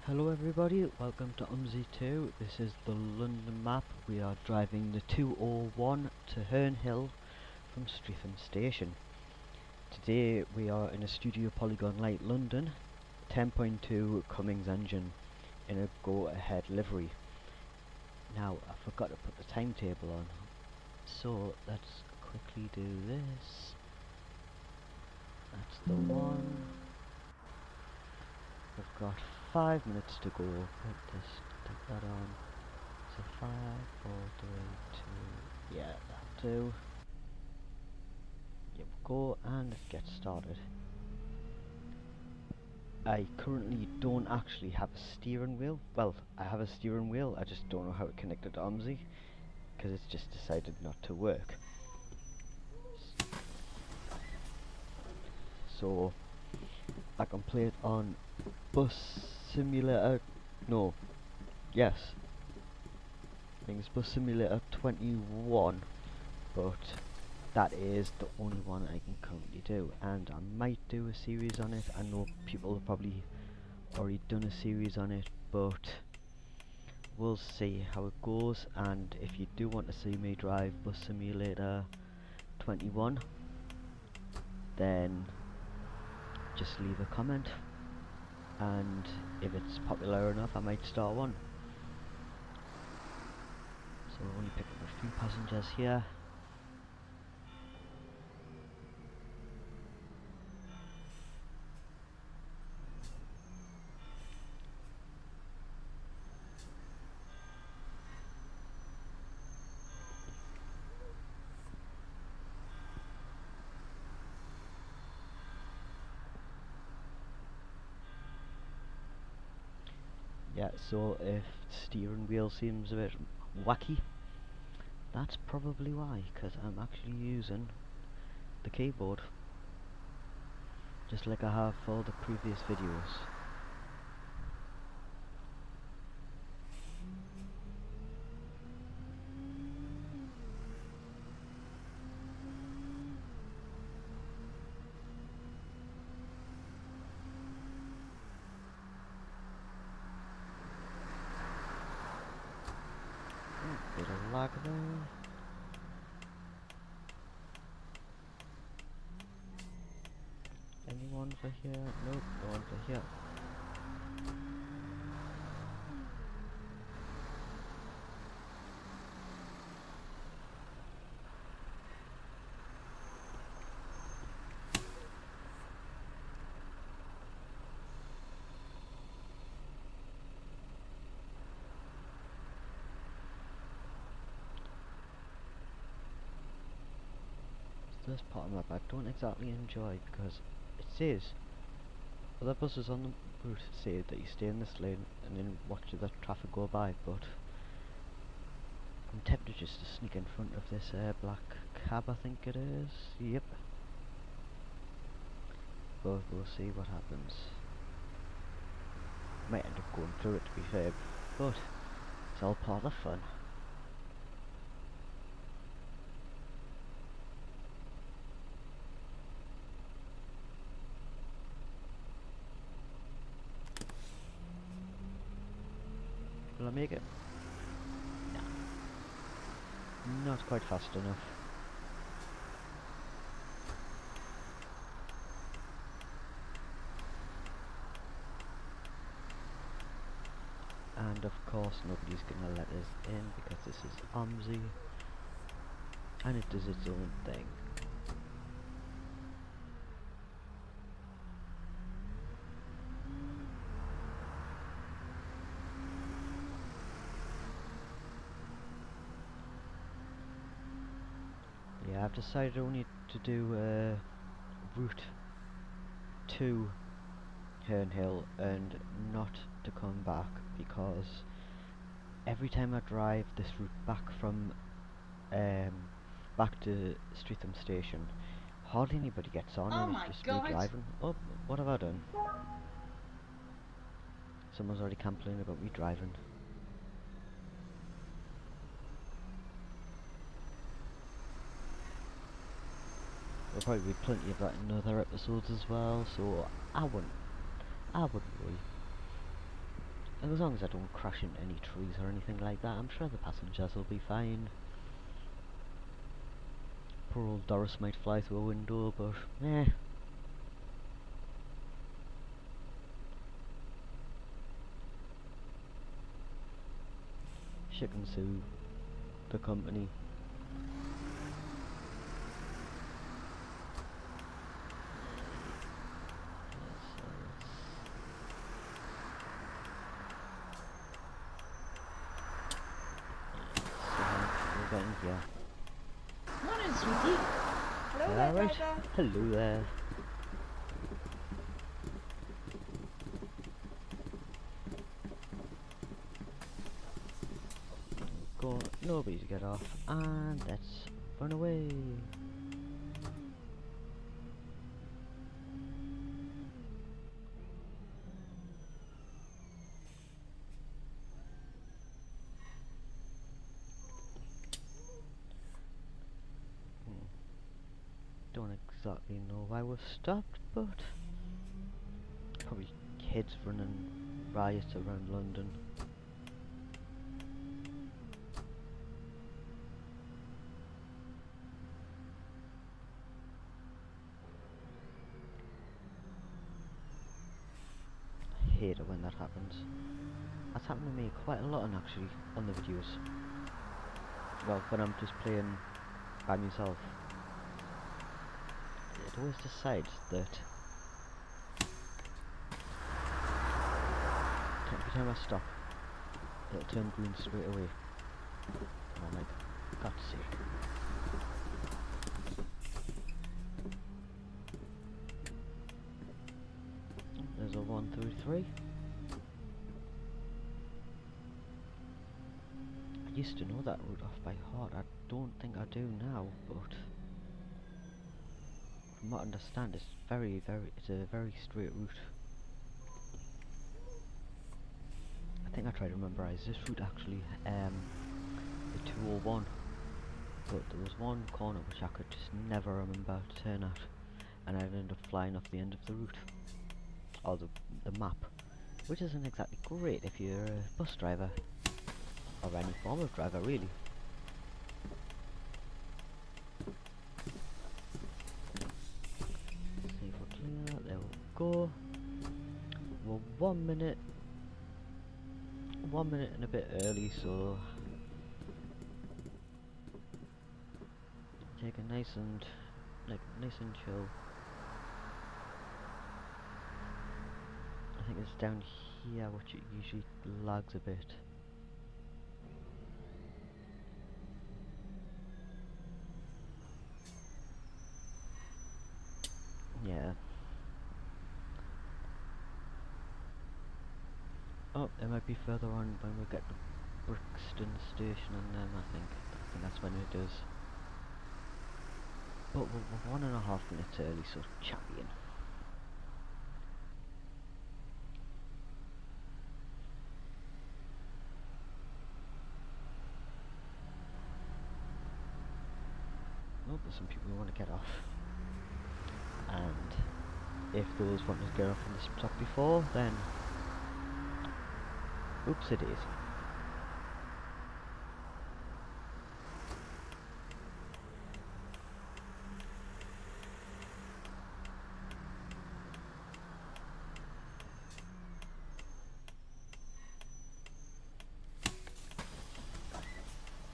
Hello everybody, welcome to UMZ2. This is the London map. We are driving the 201 to Herne Hill from Streatham station. Today we are in a Studio Polygon Light London 10.2 Cummins engine in a go-ahead livery. Now I forgot to put the timetable on, so let's quickly do this. That's the one. We've got 5 minutes to go. Take that on. So 5, 4, 3, 2. Yeah, that too. Yep, go and get started. I currently don't actually have a steering wheel. Well, I have a steering wheel, I just don't know how to connect it to UMZ because it's just decided not to work. So I can play it on Bus Simulator. No, yes. I think it's Bus Simulator 21, but that is the only one I can currently do, and I might do a series on it. I know people have probably already done a series on it, but we'll see how it goes. And if you do want to see me drive Bus Simulator 21, then just leave a comment, and if it's popular enough I might start one. So we're only picking up a few passengers here. Yeah, so if the steering wheel seems a bit wacky, that's probably why, because I'm actually using the keyboard, just like I have for the previous videos. Bit of lag there. Anyone for here? Nope, no one for here. This part of the map I don't exactly enjoy, because it says other buses on the route say that you stay in this lane and then watch the traffic go by, but I'm tempted just to sneak in front of this black cab, I think it is. Yep. But we'll see what happens. Might end up going through it, to be fair, but it's all part of the fun. Will I make it? No. Not quite fast enough. And of course nobody's gonna let us in because this is UMZ and it does its own thing. Yeah, I've decided only to do route to Herne Hill and not to come back, because every time I drive this route back to Streatham station, hardly anybody gets on, and it's just me driving. Oh, what have I done? Someone's already complaining about me driving. There'll probably be plenty of that in other episodes as well, so I wouldn't worry. as long as I don't crash into any trees or anything like that, I'm sure the passengers will be fine. Poor old Doris might fly through a window, but eh. She can sue the company. We're getting here. Morning, sweetie. Hello there, Alright, driver. hello there. Go, nobody to get off, and let's run away. Don't exactly know why we've stopped, but probably kids running riots around London. I hate it when that happens. That's happened to me quite a lot actually on the videos. Well, when I'm just playing by myself. It always decides that every time I stop, it'll turn green straight away. And I'm like, God's sake. There's a 1 through 3. I used to know that route off by heart. I don't think I do now, but from what I understand, it's it's a very straight route. I think I tried to memorise this route actually, the 201, but there was one corner which I could just never remember to turn at, and I'd end up flying off the end of the route, or the map, which isn't exactly great if you're a bus driver, or any form of driver really. See if we're clear, there we go. We're 1 minute and a bit early, so take a nice and chill. I think it's down here which it usually lags a bit. Yeah. Oh, it might be further on when we get to Brixton Station and then I think that's when it is. But we're 1.5 minutes early, so champion. Oh, there's some people who want to get off. And if those want to get off on the stop before, then oops it is.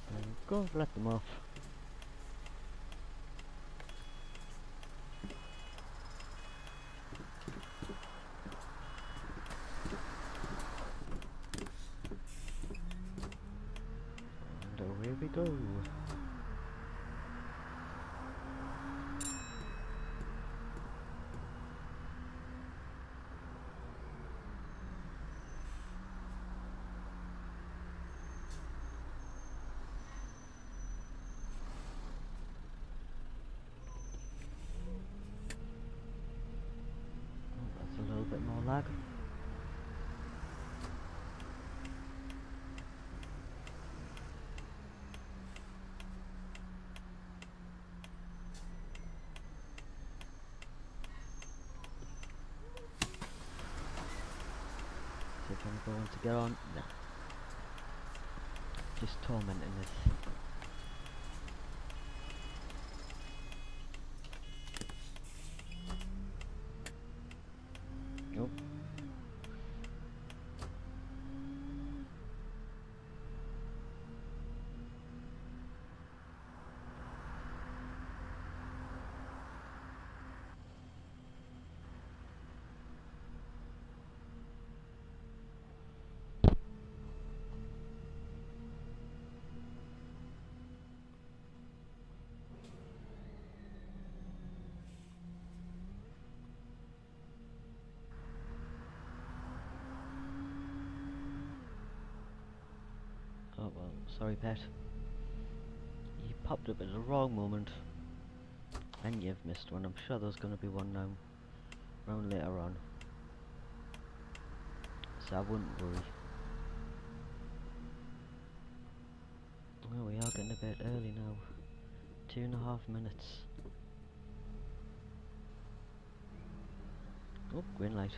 There we go, let them off. And away we go. That's a little bit more lag. Trying to get on. No. Just tormenting us. Nope. Oh well, sorry pet. You popped up at the wrong moment. And you've missed one. I'm sure there's going to be one now. Round later on. So I wouldn't worry. Well, we are getting a bit early now. 2.5 minutes. Oh, green light.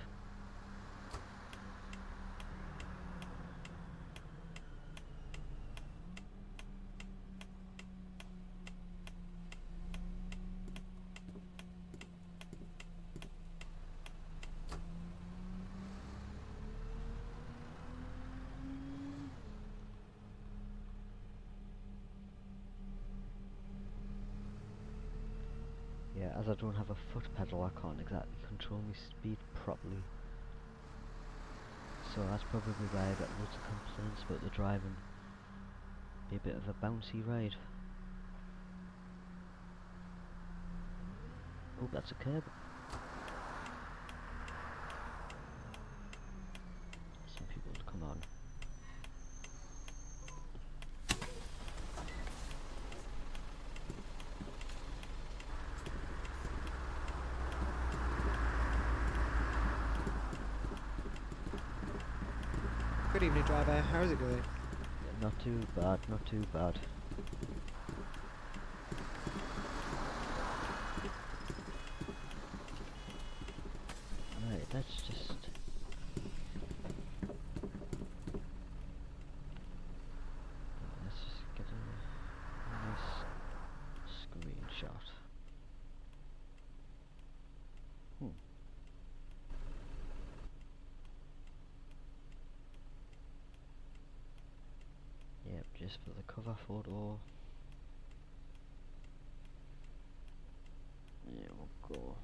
Yeah, as I don't have a foot pedal, I can't exactly control my speed properly. So that's probably why I get loads of complaints about the driving. Be a bit of a bouncy ride. Oh, that's a curb. Some people to come on. Good evening, driver. How's it going? Yeah, not too bad, not too bad. Right, let's just... let's just get a nice screenshot. Yep, just for the cover photo. Yeah, we'll go.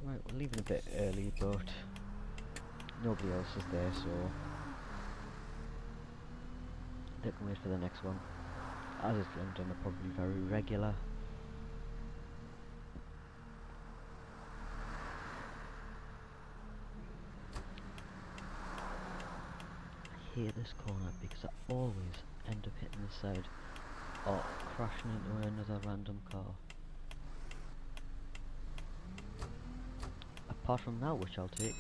Right, we're leaving a bit early, but nobody else is there, so they can wait for the next one. As is London, are probably very regular. I hate this corner because I always end up hitting the side or crashing into another random car. Apart from that, which I'll take.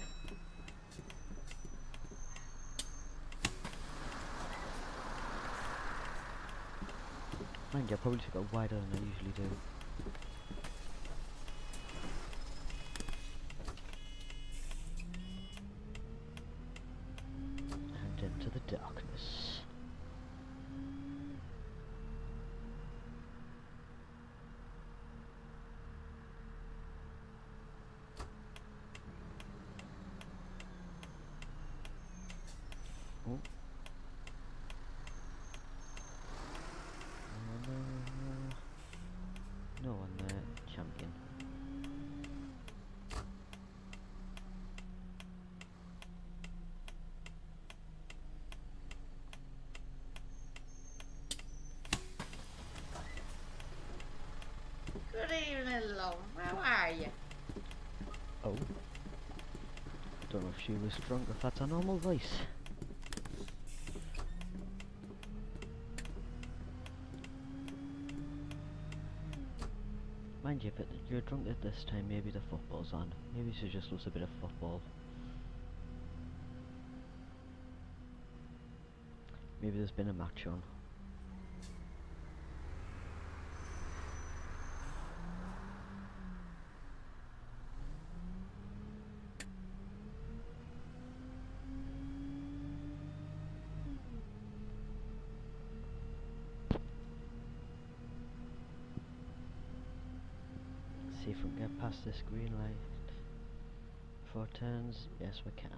Mind you, I probably took it wider than I usually do. And into the darkness. Oh. No one there, champion. Good evening, love. How are you? Oh. Don't know if she was drunk, if that's a normal voice. Mind you, if you're drunk at this time, maybe the football's on. Maybe she just loves a bit of football. Maybe there's been a match on. if we can get past this green light before it turns. Yes, we can.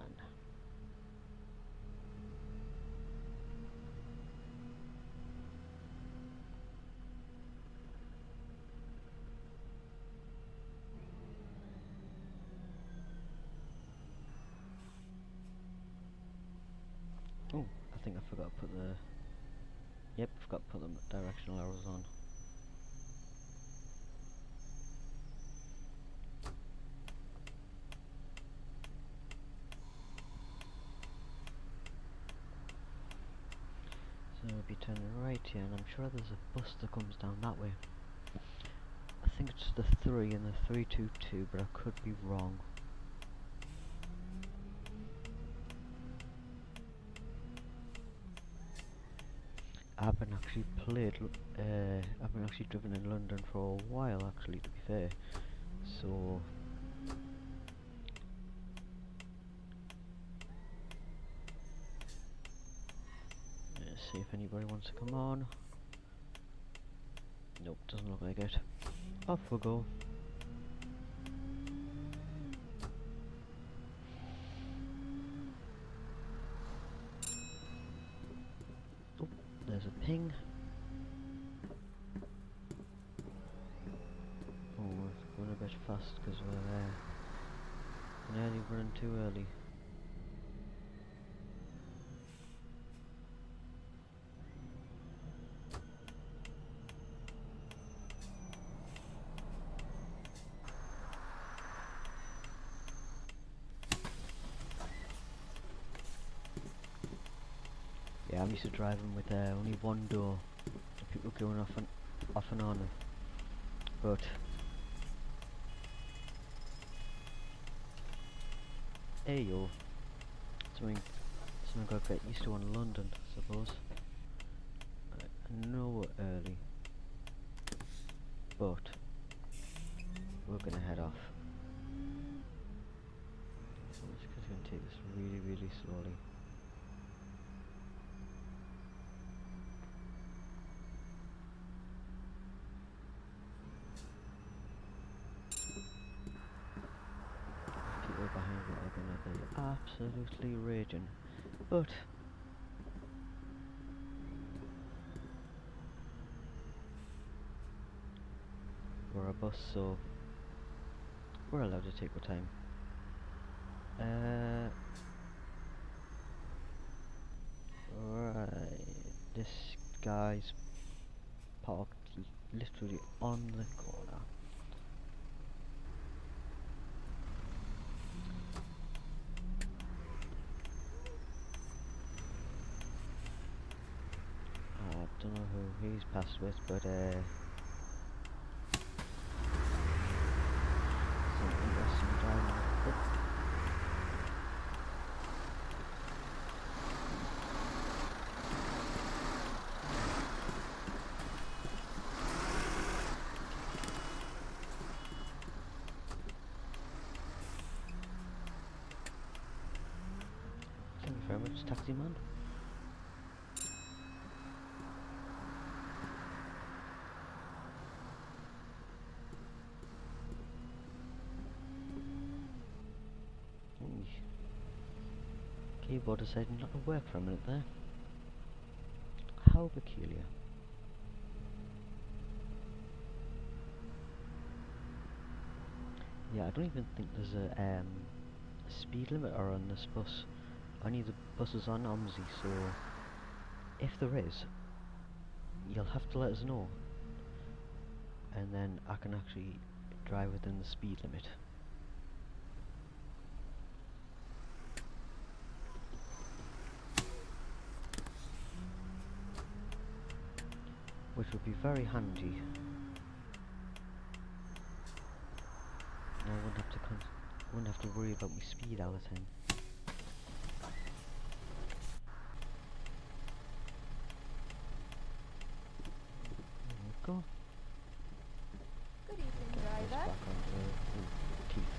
Oh, I think I forgot to put the... Yep, forgot to put the directional arrows on. So we'll be turning right here, and I'm sure there's a bus that comes down that way. I think it's the 3 and the 322, but I could be wrong. I've been actually I've been actually driven in London for a while, actually, to be fair. So let's see if anybody wants to come on. Nope, doesn't look like it. Off we go. Oh, there's a ping. Oh, we're going a bit fast because we're nearly running too early. Yeah, I'm used to driving with only one door. People going off and on. But hey yo, something I've got to get used to in London, I suppose. I know we're early, but we're gonna head off. So we're just gonna take this really, really slowly. People behind me are gonna be absolutely raging, but we're a bus, so we're allowed to take our time. Right, this guy's parked literally on the corner. I don't know who he's passed with, but some interesting driving. Oh. Thank you very much, taxi man. Keyboard decided not to work for a minute there. How peculiar. Yeah, I don't even think there's a speed limiter on this bus. Only the buses on OMSI, so if there is, you'll have to let us know, and then I can actually drive within the speed limit. Which would be very handy. And I wouldn't have to worry about my speed all the time. There we go. Good evening, Get this driver. back onto teeth.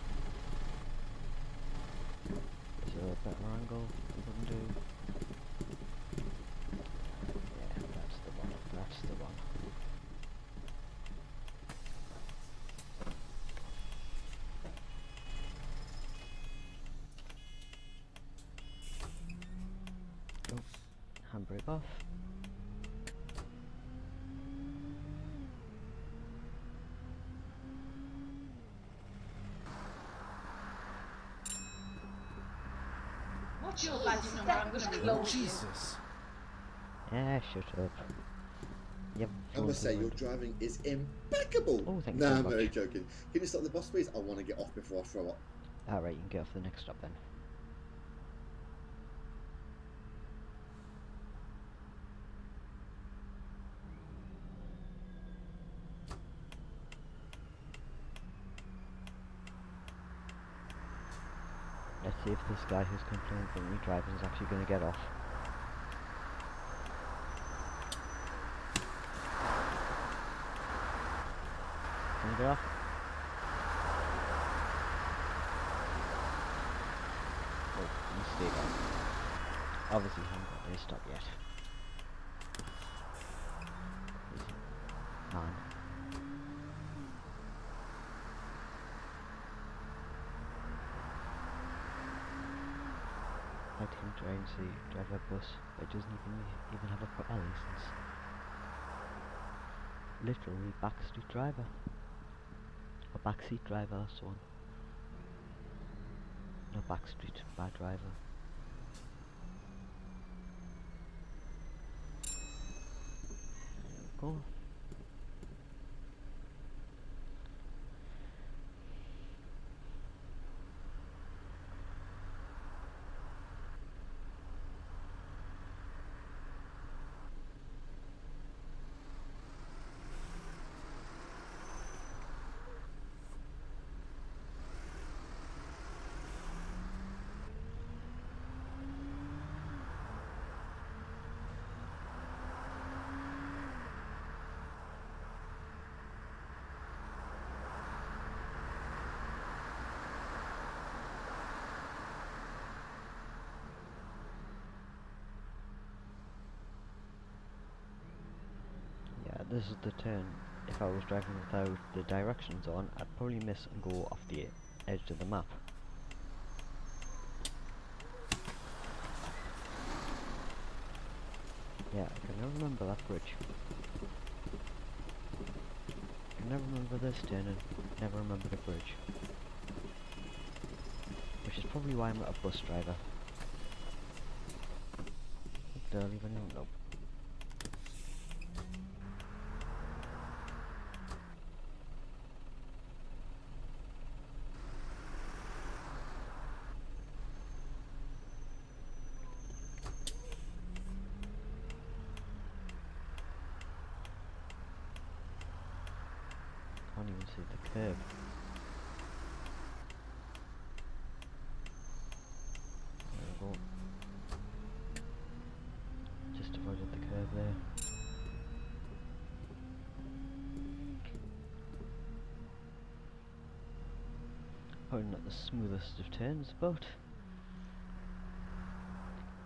Is there a better angle we can do? Yeah, that's the one. That's the one. handbrake off. What's your badge number? I'm going to reload you. Jesus. Yeah, shut up. You haven't I flown must say, through your it. driving is impeccable. Oh, thank you Nah, very I'm much. only joking. Can you stop the bus, please? I want to get off before I throw up. Alright, you can get off the next stop then. Let's see if this guy who's complaining about me driving is actually going to get off. Can you get off? Oh, mistake. Obviously, he hasn't got to stop yet. Man. I think trying to drive a bus, but it doesn't even have a proper license. Literally backstreet driver. A backseat driver, so on. No backstreet, bad driver. There we go. Yeah, this is the turn. If I was driving without the directions on, I'd probably miss and go off the edge of the map. Yeah, I can never remember that bridge. I can never remember this turn and never remember the bridge. Which is probably why I'm not a bus driver. Don't even know. Can't even see the curb. There we go. Just avoided the curb there. Probably not the smoothest of turns, but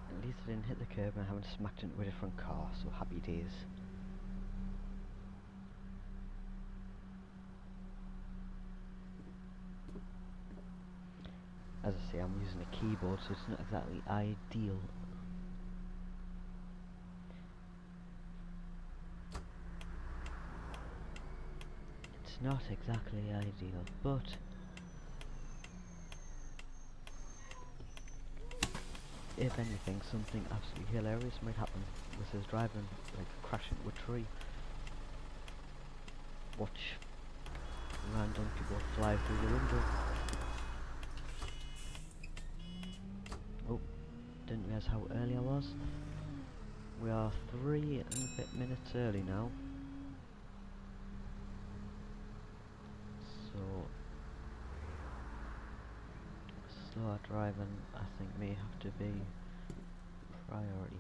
at least I didn't hit the curb and I haven't smacked into a different car, so happy days. As I say, I'm using a keyboard, so it's not exactly ideal. It's not exactly ideal, but if anything, something absolutely hilarious might happen with his driving, like crash into a tree. Watch random people fly through the window. Oh, didn't realise how early I was. We are 3 and a bit minutes early now. So slower driving, I think, may have to be priority.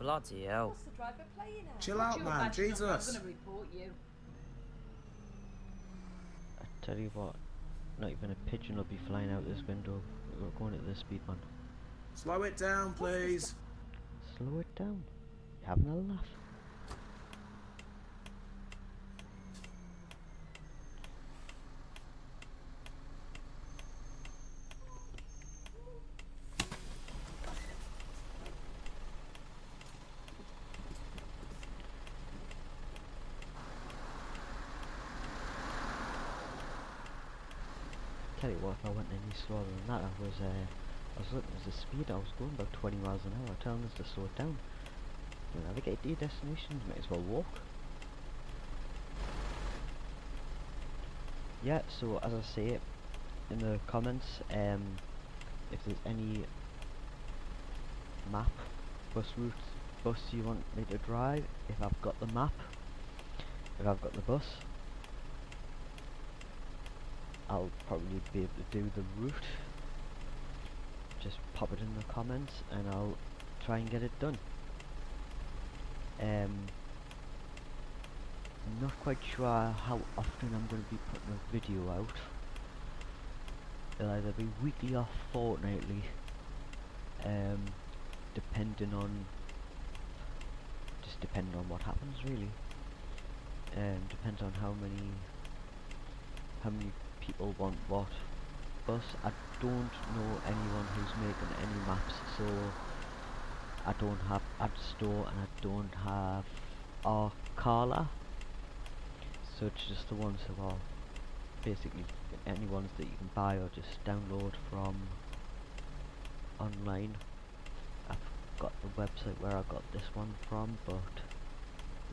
Bloody hell. What's the driver playing at? Chill What's out, your man. badge number? Jesus. I'm going to report you. I tell you what, Not even a pigeon will be flying out this window. We're going at the speed, man. Slow it down, please. Slow it down. You're having a laugh. Tell you what, if I went any slower than that, I was looking at the speed. I was going about 20 miles an hour. Telling us to slow it down. You'll never get to your destination. You might as well walk. Yeah. So as I say in the comments, if there's any map, bus you want me to drive, if I've got the map, if I've got the bus, I'll probably be able to do the route. Just pop it in the comments and I'll try and get it done. I'm not quite sure how often I'm going to be putting a video out. It'll either be weekly or fortnightly, depending on what happens really. Depends on how many people want what bus. I don't know anyone who's making any maps, so I don't have AdStore and I don't have Arcala, so it's just the ones who are basically any ones that you can buy or just download from online. I've got the website where I got this one from, but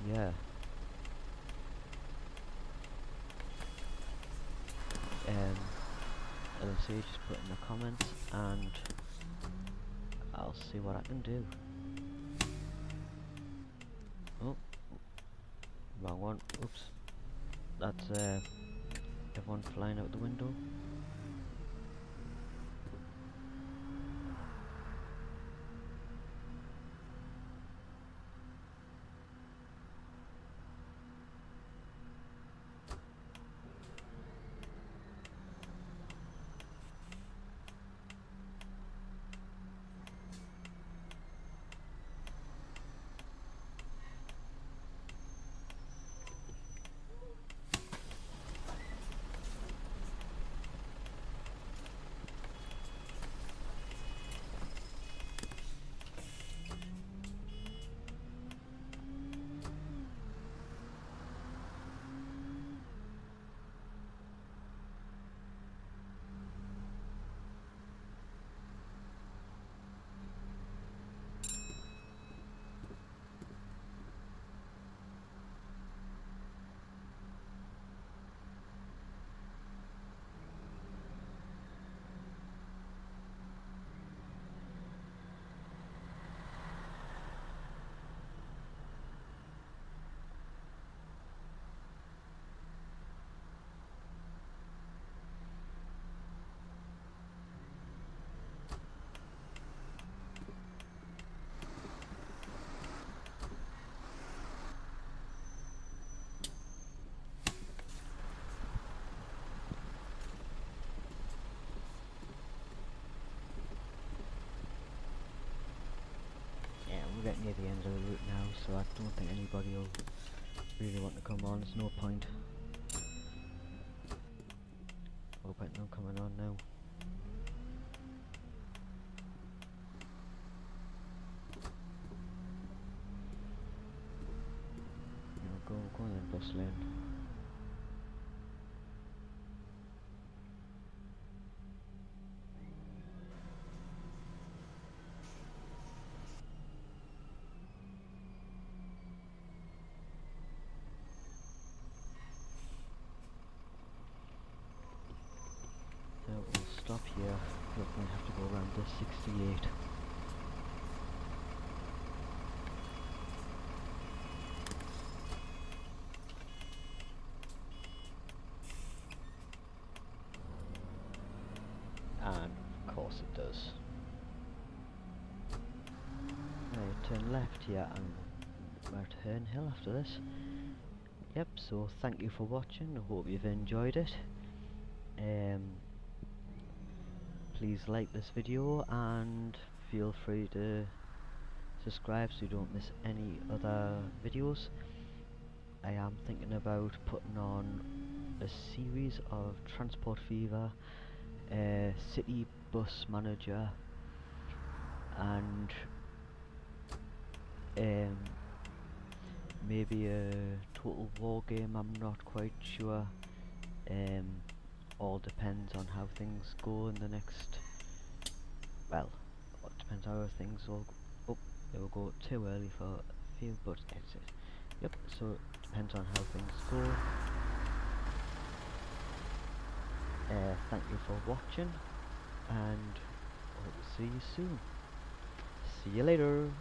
yeah. As I say, just put in the comments and I'll see what I can do. Oh, wrong one. Oops. That's everyone flying out the window. We're getting near the end of the route now, so I don't think anybody will really want to come on. There's no point. Oh, but no coming on now. Go in the bus lane. We'll stop here. We're going to have to go around the 68. And of course it does. Now you turn left here and we're at Herne Hill after this. Yep, so thank you for watching. I hope you've enjoyed it. Please like this video and feel free to subscribe so you don't miss any other videos. I am thinking about putting on a series of Transport Fever, City Bus Manager, and maybe a Total War game. I'm not quite sure. All depends on how things go in the next. Well, it depends how things all. Oh, they will go too early for a few, but that's it. Yep. So it depends on how things go. Thank you for watching, and I'll see you soon. See you later.